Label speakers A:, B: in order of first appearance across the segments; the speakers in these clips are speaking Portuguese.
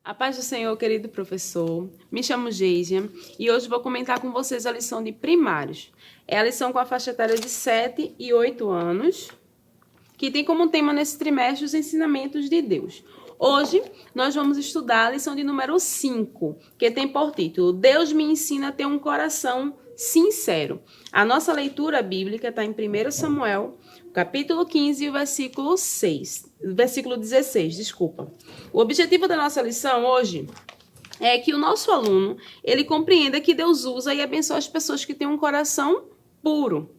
A: A paz do Senhor, querido professor. Me chamo Geisia e hoje vou comentar com vocês a lição de primários. É a lição com a faixa etária de 7 e 8 anos, que tem como tema nesse trimestre os ensinamentos de Deus. Hoje nós vamos estudar a lição de número 5, que tem por título Deus me ensina a ter um coração sincero. A nossa leitura bíblica está em 1 Samuel, capítulo 15 e o versículo 16, desculpa. O objetivo da nossa lição hoje é que o nosso aluno, ele compreenda que Deus usa e abençoa as pessoas que têm um coração puro.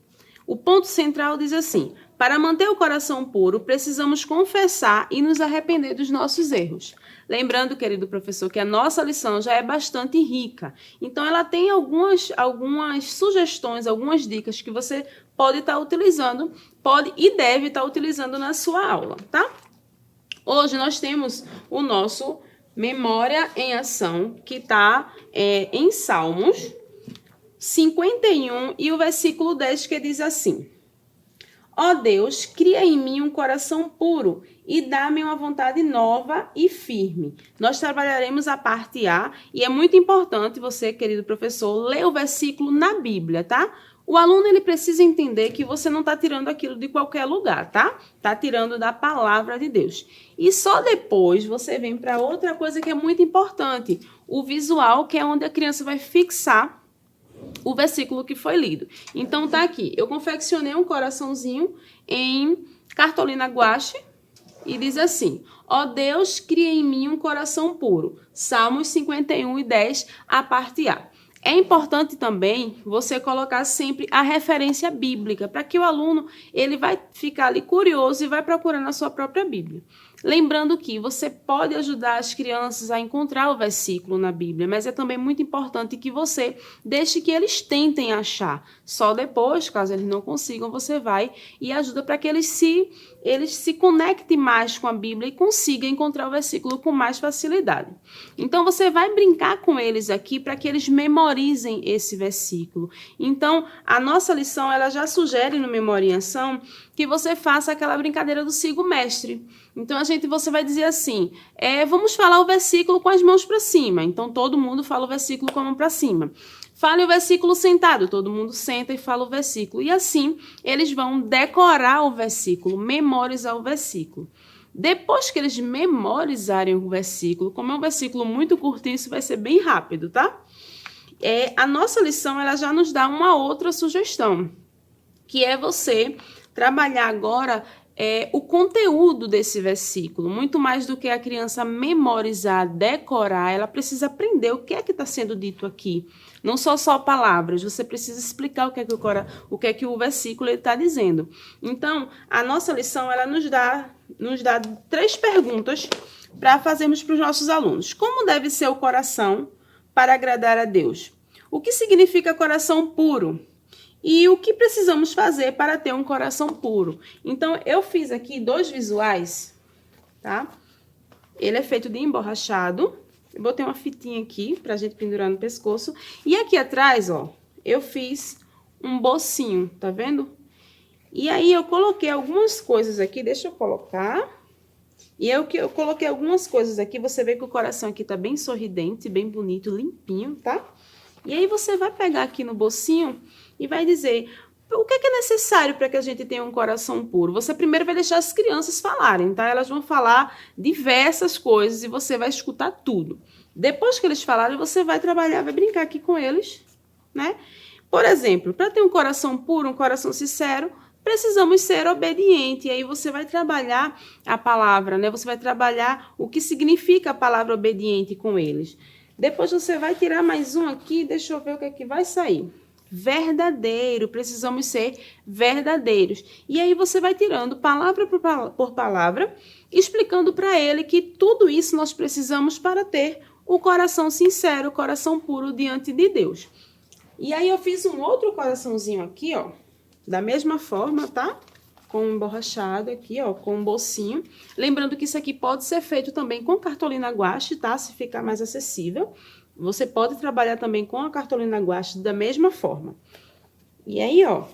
A: O ponto central diz assim: para manter o coração puro, precisamos confessar e nos arrepender dos nossos erros. Lembrando, querido professor, que a nossa lição já é bastante rica. Então, ela tem algumas sugestões, algumas dicas que você pode estar utilizando, pode e deve estar utilizando na sua aula, tá? Hoje nós temos o nosso Memória em Ação, que está em Salmos 51 e o versículo 10, que diz assim: Ó Deus, cria em mim um coração puro e dá-me uma vontade nova e firme. Nós trabalharemos a parte A e é muito importante você, querido professor, ler o versículo na Bíblia, tá? O aluno ele precisa entender que você não está tirando aquilo de qualquer lugar, tá? Está tirando da palavra de Deus. E só depois você vem para outra coisa que é muito importante, o visual, que é onde a criança vai fixar o versículo que foi lido. Então tá aqui, eu confeccionei um coraçãozinho em cartolina guache e diz assim: ó Deus, cria em mim um coração puro. Salmos 51 e 10, a parte A. É importante também você colocar sempre a referência bíblica, para que o aluno ele vai ficar ali curioso e vai procurar na sua própria Bíblia. Lembrando que você pode ajudar as crianças a encontrar o versículo na Bíblia, mas é também muito importante que você deixe que eles tentem achar. Só depois, caso eles não consigam, você vai e ajuda para que eles se conectem mais com a Bíblia e consigam encontrar o versículo com mais facilidade. Então, você vai brincar com eles aqui para que eles memorizem esse versículo. Então, a nossa lição ela já sugere no Memória em Ação que você faça aquela brincadeira do siga o mestre. Então, você vai dizer assim, vamos falar o versículo com as mãos para cima. Então, todo mundo fala o versículo com a mão para cima. Fale o versículo sentado, todo mundo senta e fala o versículo. E assim, eles vão decorar o versículo, memorizar o versículo. Depois que eles memorizarem o versículo, como é um versículo muito curtinho, isso vai ser bem rápido, tá? A nossa lição ela já nos dá uma outra sugestão, que é você trabalhar agora o conteúdo desse versículo. Muito mais do que a criança memorizar, decorar, ela precisa aprender o que é que está sendo dito aqui. Não só palavras, você precisa explicar o que é que o versículo está dizendo. Então, a nossa lição ela nos dá 3 perguntas para fazermos para os nossos alunos. Como deve ser o coração para agradar a Deus? O que significa coração puro? E o que precisamos fazer para ter um coração puro? Então, eu fiz aqui 2 visuais, tá? Ele é feito de emborrachado. Eu botei uma fitinha aqui pra gente pendurar no pescoço. E aqui atrás, ó, eu fiz um bolsinho, tá vendo? E aí, eu coloquei algumas coisas aqui, deixa eu colocar. E eu coloquei algumas coisas aqui, você vê que o coração aqui tá bem sorridente, bem bonito, limpinho, tá? E aí, você vai pegar aqui no bolsinho e vai dizer o que é necessário para que a gente tenha um coração puro. Você primeiro vai deixar as crianças falarem, tá? Elas vão falar diversas coisas e você vai escutar tudo. Depois que eles falarem, você vai trabalhar, vai brincar aqui com eles, né? Por exemplo, para ter um coração puro, um coração sincero, precisamos ser obedientes. E aí você vai trabalhar a palavra, né? Você vai trabalhar o que significa a palavra obediente com eles. Depois você vai tirar mais um aqui, deixa eu ver o que é que vai sair. Verdadeiro, precisamos ser verdadeiros. E aí você vai tirando palavra por palavra, explicando para ele que tudo isso nós precisamos para ter o coração sincero, o coração puro diante de Deus. E aí eu fiz um outro coraçãozinho aqui, ó, da mesma forma, tá? Com um emborrachado aqui, ó, com um bolsinho. Lembrando que isso aqui pode ser feito também com cartolina guache, tá? Se ficar mais acessível. Você pode trabalhar também com a cartolina guache da mesma forma. E aí, ó,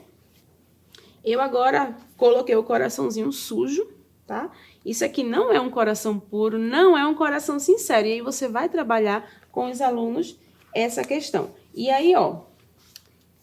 A: eu agora coloquei o coraçãozinho sujo, tá? isso aqui não é um coração puro, não é um coração sincero. E aí você vai trabalhar com os alunos essa questão. E aí, ó,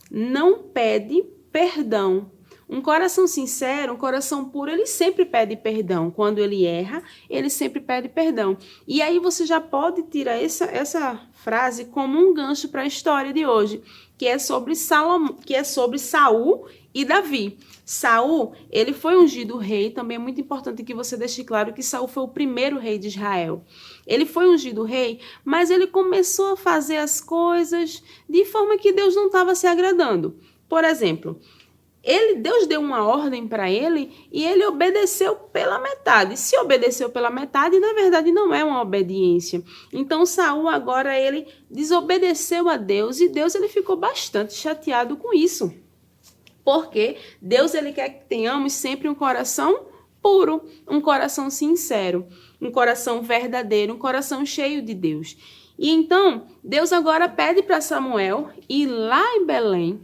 A: não pede perdão. Um coração sincero, um coração puro, ele sempre pede perdão. Quando ele erra, ele sempre pede perdão. E aí você já pode tirar essa frase como um gancho para a história de hoje, que é sobre Saul e Davi. Saul, ele foi ungido rei, também é muito importante que você deixe claro que Saul foi o primeiro rei de Israel. Ele foi ungido rei, mas ele começou a fazer as coisas de forma que Deus não estava se agradando. Por exemplo, Deus deu uma ordem para ele e ele obedeceu pela metade. Se obedeceu pela metade, na verdade não é uma obediência. Então Saul agora ele desobedeceu a Deus e Deus ele ficou bastante chateado com isso. Porque Deus ele quer que tenhamos sempre um coração puro, um coração sincero, um coração verdadeiro, um coração cheio de Deus. E então Deus agora pede para Samuel ir lá em Belém,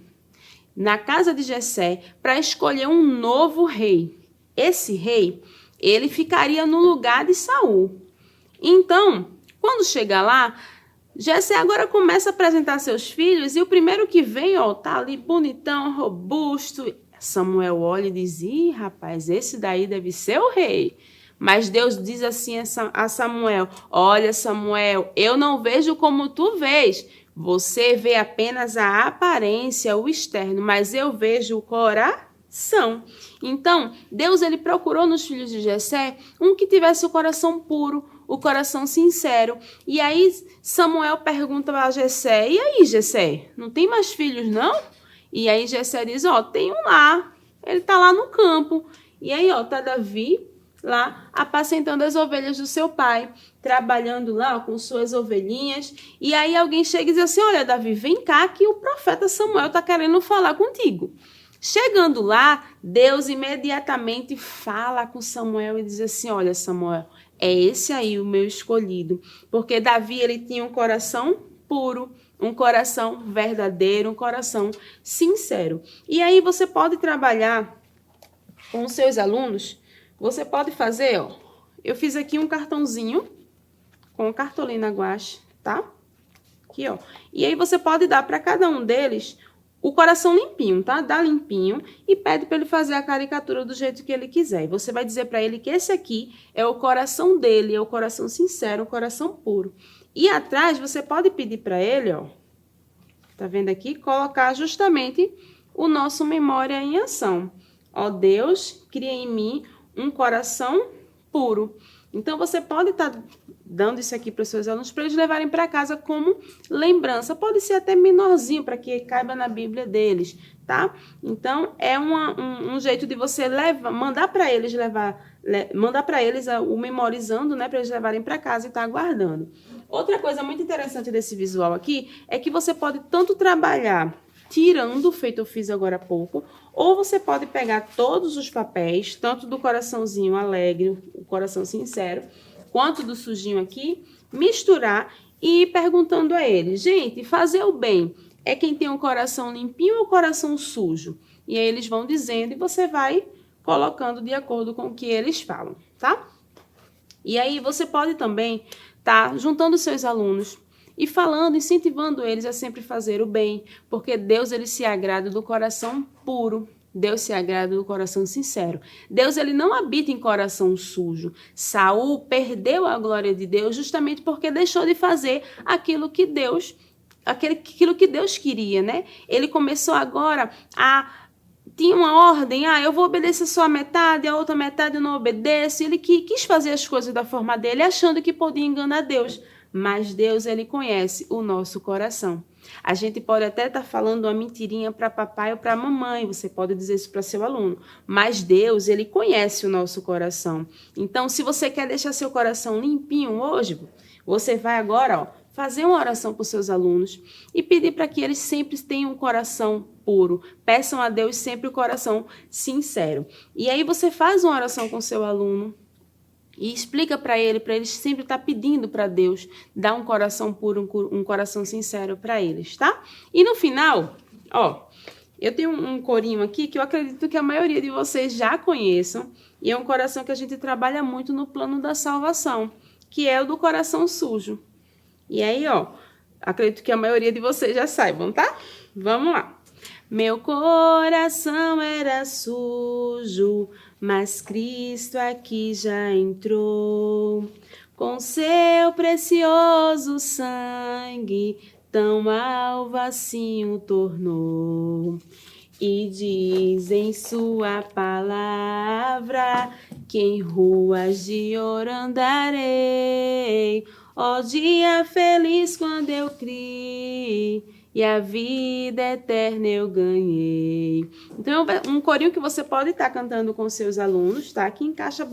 A: na casa de Jessé, para escolher um novo rei. Esse rei, ele ficaria no lugar de Saul. Então, quando chega lá, Jessé agora começa a apresentar seus filhos e o primeiro que vem, ó, tá ali bonitão, robusto. Samuel olha e diz: "Ih, rapaz, esse daí deve ser o rei." Mas Deus diz assim a Samuel: "Olha, Samuel, eu não vejo como tu vês. Você vê apenas a aparência, o externo, mas eu vejo o coração." Então, Deus ele procurou nos filhos de Jessé um que tivesse o coração puro, o coração sincero. E aí Samuel pergunta a Jessé: "E aí, Jessé, não tem mais filhos, não?" E aí Jessé diz: "Ó, tem um lá, ele tá lá no campo." E aí, ó, tá Davi lá apacentando as ovelhas do seu pai, trabalhando lá ó, com suas ovelhinhas. E aí alguém chega e diz assim: "Olha, Davi, vem cá que o profeta Samuel tá querendo falar contigo." Chegando lá, Deus imediatamente fala com Samuel e diz assim: "Olha, Samuel, é esse aí o meu escolhido." Porque Davi ele tinha um coração puro, um coração verdadeiro, um coração sincero. E aí você pode trabalhar com os seus alunos. Você pode fazer, ó, eu fiz aqui um cartãozinho com cartolina guache, tá? Aqui, ó. E aí você pode dar para cada um deles o coração limpinho, tá? Dá limpinho e pede para ele fazer a caricatura do jeito que ele quiser. E você vai dizer para ele que esse aqui é o coração dele, é o coração sincero, o coração puro. E atrás você pode pedir para ele, ó, tá vendo aqui? Colocar justamente o nosso memória em ação. Ó Deus, cria em mim um coração puro. Então, você pode estar dando isso aqui para os seus alunos, para eles levarem para casa como lembrança. Pode ser até menorzinho, para que caiba na Bíblia deles, tá? Então, é um jeito de você mandar para eles o memorizando, né? Para eles levarem para casa e estar guardando. Outra coisa muito interessante desse visual aqui é que você pode tanto trabalhar tirando, feito eu fiz agora há pouco, ou você pode pegar todos os papéis, tanto do coraçãozinho alegre, o coração sincero, quanto do sujinho aqui, misturar e ir perguntando a eles: "Gente, fazer o bem é quem tem o coração limpinho ou o coração sujo?" E aí eles vão dizendo e você vai colocando de acordo com o que eles falam, tá? E aí você pode também estar juntando seus alunos e falando, incentivando eles a sempre fazer o bem, porque Deus ele se agrada do coração puro, Deus se agrada do coração sincero. Deus ele não habita em coração sujo. Saul perdeu a glória de Deus justamente porque deixou de fazer aquilo que Deus queria, né? Ele começou agora tinha uma ordem, eu vou obedecer só a metade, a outra metade eu não obedeço. Ele quis fazer as coisas da forma dele, achando que podia enganar Deus. Mas Deus, ele conhece o nosso coração. A gente pode até estar falando uma mentirinha para papai ou para mamãe, você pode dizer isso para seu aluno, mas Deus, ele conhece o nosso coração. Então, se você quer deixar seu coração limpinho hoje, você vai agora, ó, fazer uma oração para os seus alunos e pedir para que eles sempre tenham um coração puro. Peçam a Deus sempre o coração sincero. E aí você faz uma oração com seu aluno e explica para ele sempre estar pedindo para Deus dar um coração puro, um coração sincero para eles, tá? E no final, ó, Eu tenho um corinho aqui que eu acredito que a maioria de vocês já conheçam, e é um coração que a gente trabalha muito no plano da salvação, que é o do coração sujo. E aí, ó, acredito que a maioria de vocês já saibam, tá? Vamos lá. Meu coração era sujo, mas Cristo aqui já entrou. Com seu precioso sangue, tão alvo assim o tornou. E diz em sua palavra que em ruas de ouro andarei. Ó dia feliz quando eu criei e a vida eterna eu ganhei. Então, um corinho que você pode estar cantando com seus alunos, tá? Que encaixa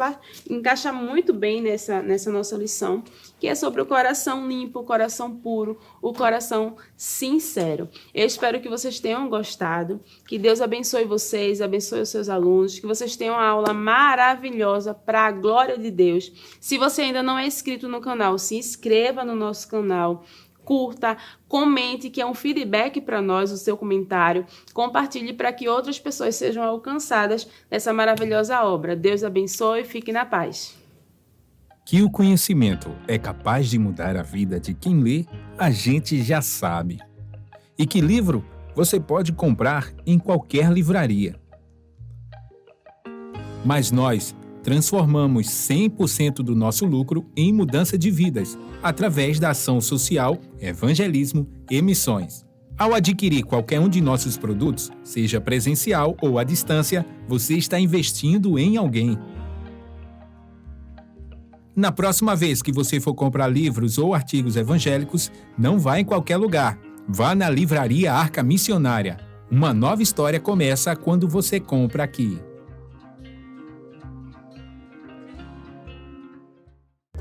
A: muito bem nessa nossa lição, que é sobre o coração limpo, o coração puro, o coração sincero. Eu espero que vocês tenham gostado, que Deus abençoe vocês, abençoe os seus alunos, que vocês tenham uma aula maravilhosa para a glória de Deus. Se você ainda não é inscrito no canal, se inscreva no nosso canal, curta, comente, que é um feedback para nós, o seu comentário. Compartilhe para que outras pessoas sejam alcançadas dessa maravilhosa obra. Deus abençoe e fique na paz.
B: Que o conhecimento é capaz de mudar a vida de quem lê, a gente já sabe. E que livro você pode comprar em qualquer livraria. Mas nós transformamos 100% do nosso lucro em mudança de vidas, através da ação social, evangelismo e missões. Ao adquirir qualquer um de nossos produtos, seja presencial ou à distância, você está investindo em alguém. Na próxima vez que você for comprar livros ou artigos evangélicos, não vá em qualquer lugar. Vá na Livraria Arca Missionária. Uma nova história começa quando você compra aqui.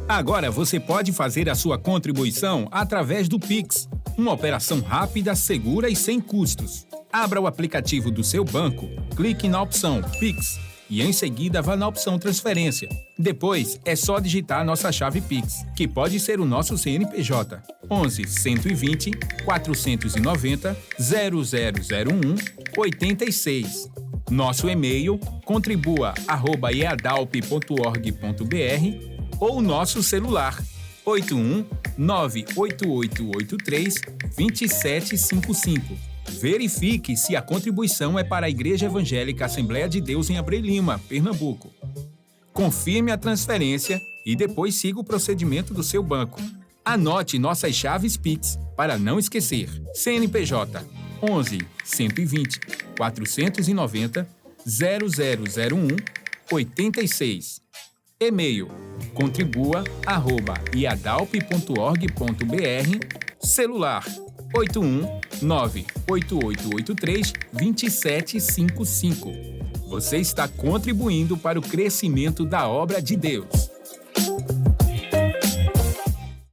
B: Agora você pode fazer a sua contribuição através do Pix, uma operação rápida, segura e sem custos. Abra o aplicativo do seu banco, clique na opção Pix e em seguida vá na opção Transferência. Depois é só digitar a nossa chave Pix, que pode ser o nosso CNPJ 11 120 490 0001 86. Nosso e-mail contribua@eadalp.org.br ou nosso celular 81 98883 2755. Verifique se a contribuição é para a Igreja Evangélica Assembleia de Deus em Abreu Lima, Pernambuco. Confirme a transferência e depois siga o procedimento do seu banco. Anote nossas chaves Pix para não esquecer. CNPJ 11 120 490 0001 86. E-mail contribua@iadalp.org.br. Celular 81 98883 2755. Você está contribuindo para o crescimento da obra de Deus.